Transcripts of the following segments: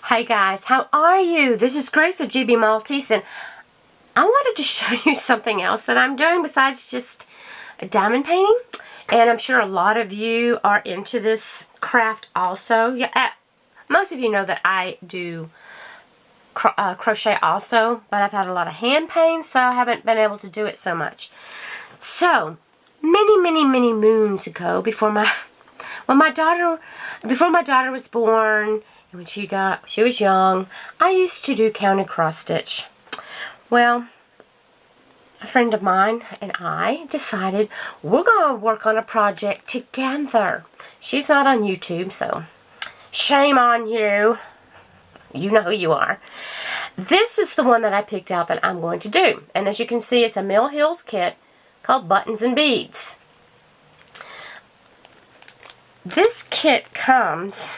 Hi guys, how are you? This is Grace of gbmaltese, and I wanted to show you something else that I'm doing besides just diamond painting. And I'm sure a lot of you are into this craft also. Yeah, most of you know that I do crochet also, but I've had a lot of hand pain, so I haven't been able to do it so much. So, many moons ago, before my daughter was born, when she was young, I used to do counted cross stitch. Well, a friend of mine and I decided we're going to work on a project together. She's not on YouTube, so shame on you. You know who you are. This is the one that I picked out that I'm going to do. And as you can see, it's a Mill Hills kit called Buttons and Beads. This kit comes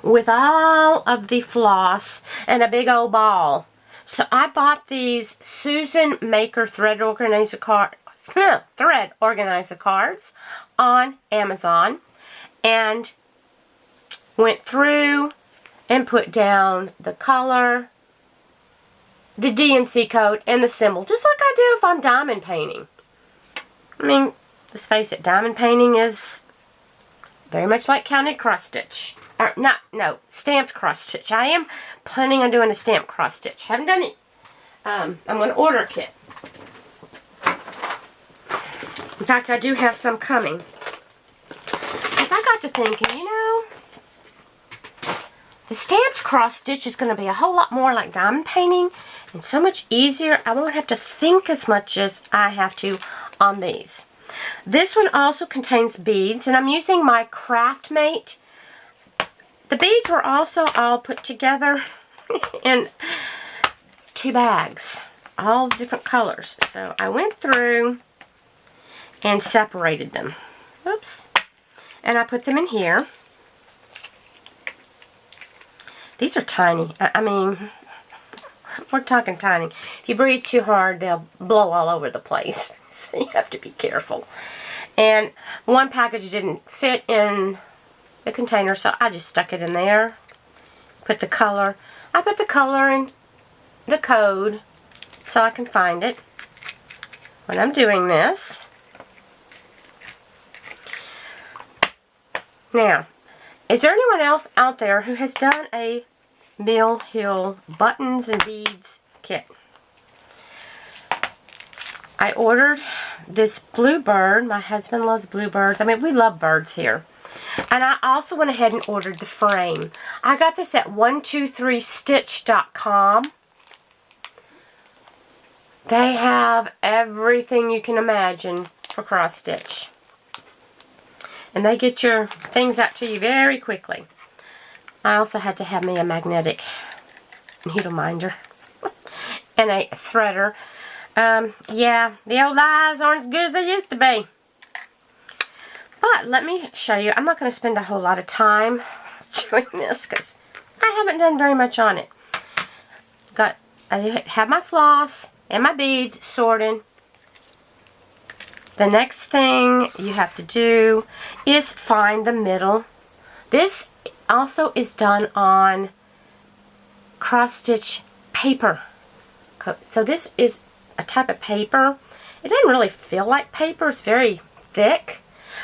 with all of the floss and a big old ball. So I bought these Susan Maker thread organizer cards on Amazon and went through and put down the color, the DMC code, and the symbol, just like I do if I'm diamond painting. I mean, let's face it, diamond painting is very much like counted cross stitch. Or stamped cross stitch. I am planning on doing a stamped cross stitch. Haven't done it. I'm going to order a kit. In fact, I do have some coming. Because I got to thinking, you know, the stamped cross stitch is going to be a whole lot more like diamond painting and so much easier. I won't have to think as much as I have to on these. This one also contains beads, and I'm using my Craftmate. The beads were also all put together in 2 bags, all different colors. So I went through and separated them. Oops. And I put them in here. These are tiny. I mean, we're talking tiny. If you breathe too hard, they'll blow all over the place. So you have to be careful. And one package didn't fit in the container, so I just stuck it in there. Put the color. I put the color in the code so I can find it when I'm doing this. Now, is there anyone else out there who has done a Mill Hill Buttons and Beads kit? I ordered this blue bird. My husband loves bluebirds. I mean, we love birds here. And I also went ahead and ordered the frame. I got this at 123stitch.com. They have everything you can imagine for cross stitch. And they get your things out to you very quickly. I also had to have me a magnetic needle minder and a threader. Yeah, the old eyes aren't as good as they used to be. But let me show you. I'm not going to spend a whole lot of time doing this because I haven't done very much on it. I have my floss and my beads sorted. The next thing you have to do is find the middle. This also is done on cross stitch paper. So this is a type of paper. It doesn't really feel like paper. It's very thick.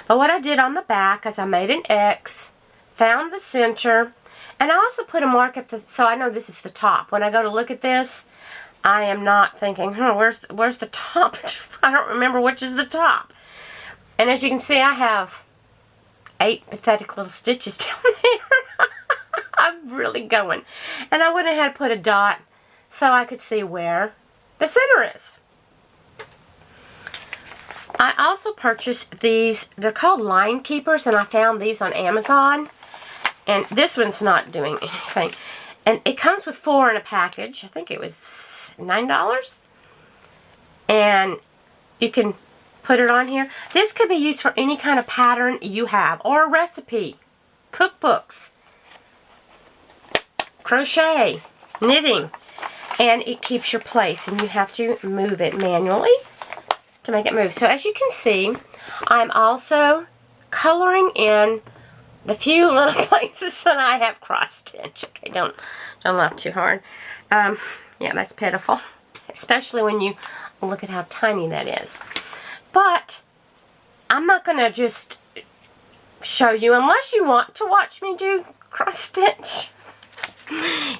But what I did on the back is I made an X, found the center, and I also put a mark at the, so I know this is the top. When I go to look at this, I am not thinking, where's the top? I don't remember which is the top. And as you can see, I have 8 pathetic little stitches down there. I'm really going. And I went ahead and put a dot so I could see where the center is. I also purchased these. They're called line keepers, and I found these on Amazon. And this one's not doing anything. And it comes with 4 in a package. I think it was $9. And you can put it on here. This could be used for any kind of pattern you have, or a recipe, cookbooks, crochet, knitting. And it keeps your place, and you have to move it manually to make it move. So as you can see, I'm also coloring in the few little places that I have cross stitch. Okay, don't laugh too hard. Yeah, that's pitiful, especially when you look at how tiny that is. But I'm not going to just show you unless you want to watch me do cross stitch.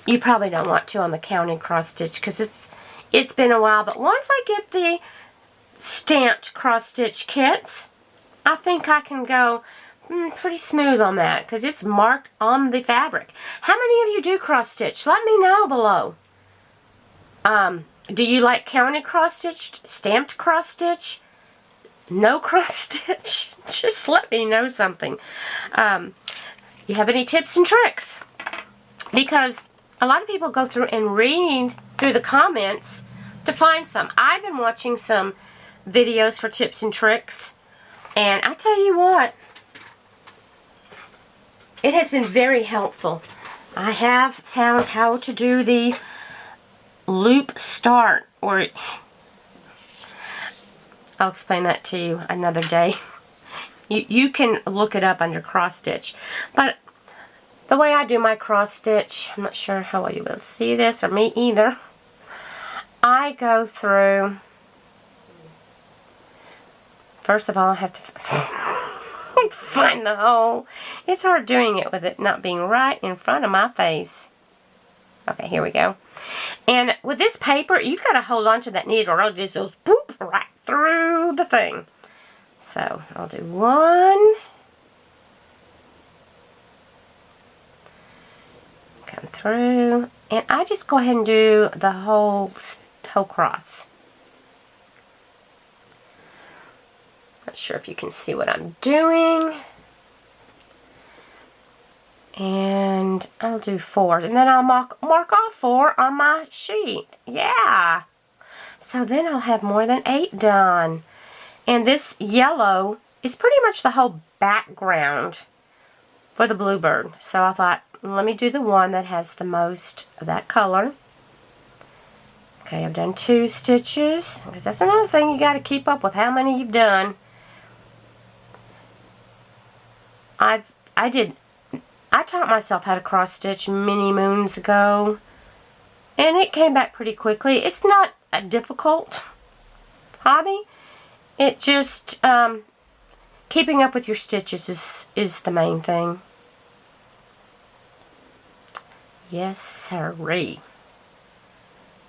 You probably don't want to on the counted cross stitch because it's been a while. But once I get the stamped cross stitch kit, I think I can go pretty smooth on that because it's marked on the fabric. How many of you do cross stitch? Let me know below. Do you like counted cross stitch, stamped cross stitch, no cross stitch? Just let me know something. You have any tips and tricks? Because a lot of people go through and read through the comments to find some. I've been watching some videos for tips and tricks, and I tell you what, it has been very helpful. I have found how to do the loop start, or I'll explain that to you another day. You can look it up under cross stitch. But the way I do my cross stitch, I'm not sure how well you'll be able to see this, or me either. I go through, first of all, I have to find the hole. It's hard doing it with it not being right in front of my face. Okay, here we go. And with this paper, you've got to hold on to that needle or it just goes boop right through the thing. So I'll do one. Come through. And I just go ahead and do the whole cross. Not sure if you can see what I'm doing. And I'll do 4. And then I'll mark off 4 on my sheet. Yeah. So then I'll have more than 8 done. And this yellow is pretty much the whole background for the bluebird. So I thought, let me do the one that has the most of that color. Okay, I've done 2 stitches. Because that's another thing, you got to keep up with how many you've done. I taught myself how to cross stitch many moons ago, and it came back pretty quickly. It's not a difficult hobby. It just keeping up with your stitches is the main thing. Yes, sirree.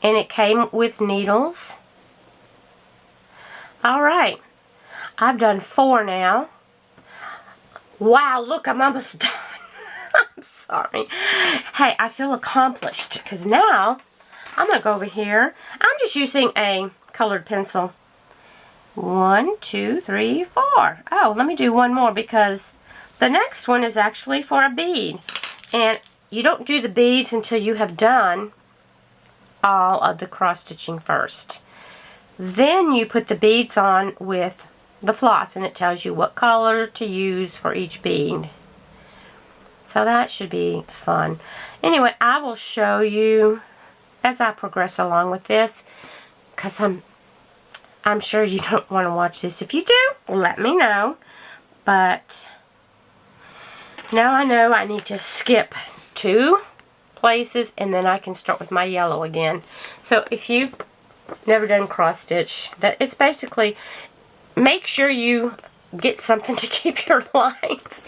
And it came with needles. Alright, I've done 4 now. Wow, look, I'm almost done. I'm sorry. Hey, I feel accomplished because now I'm going to go over here. I'm just using a colored pencil. 1, 2, 3, 4. Oh, let me do one more because the next one is actually for a bead. And you don't do the beads until you have done all of the cross stitching first. Then you put the beads on with the floss, and it tells you what color to use for each bead. So that should be fun. Anyway, I will show you as I progress along with this, because I'm sure you don't want to watch this. If you do, let me know. But now I know I need to skip 2 places, and then I can start with my yellow again. So if you've never done cross stitch, that it's basically, make sure you get something to keep your lines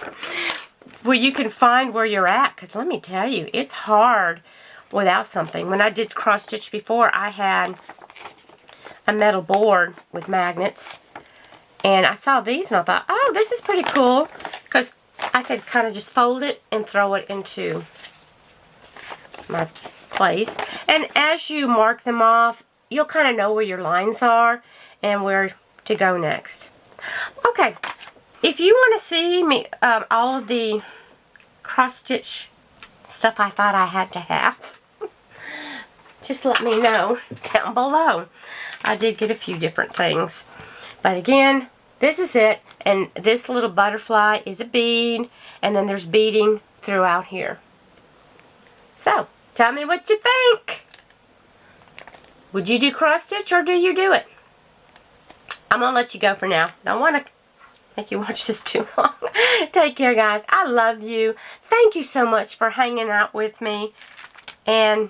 where you can find where you're at, because let me tell you, it's hard without something. When I did cross stitch before, I had a metal board with magnets, and I saw these and I thought, oh, this is pretty cool, because I could kind of just fold it and throw it into my place. And as you mark them off, you'll kind of know where your lines are and where to go next. Okay, if you want to see me all of the cross stitch stuff I thought I had to have, just let me know down below. I did get a few different things, but again, this is it. And this little butterfly is a bead, and then there's beading throughout here. So tell me what you think. Would you do cross stitch, or do you do it? I'm gonna let you go for now. Don't want to make you watch this too long. Take care, guys. I love you. Thank you so much for hanging out with me. And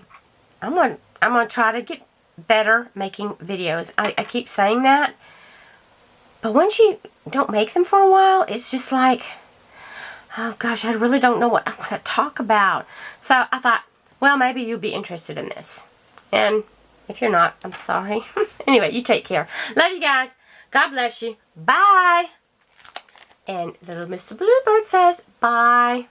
I'm gonna try to get better making videos. I keep saying that. But once you don't make them for a while, it's just like, oh gosh, I really don't know what I'm going to talk about. So I thought, well, maybe you'll be interested in this. And if you're not, I'm sorry. Anyway, you take care. Love you guys. God bless you. Bye. And little Mr. Bluebird says bye.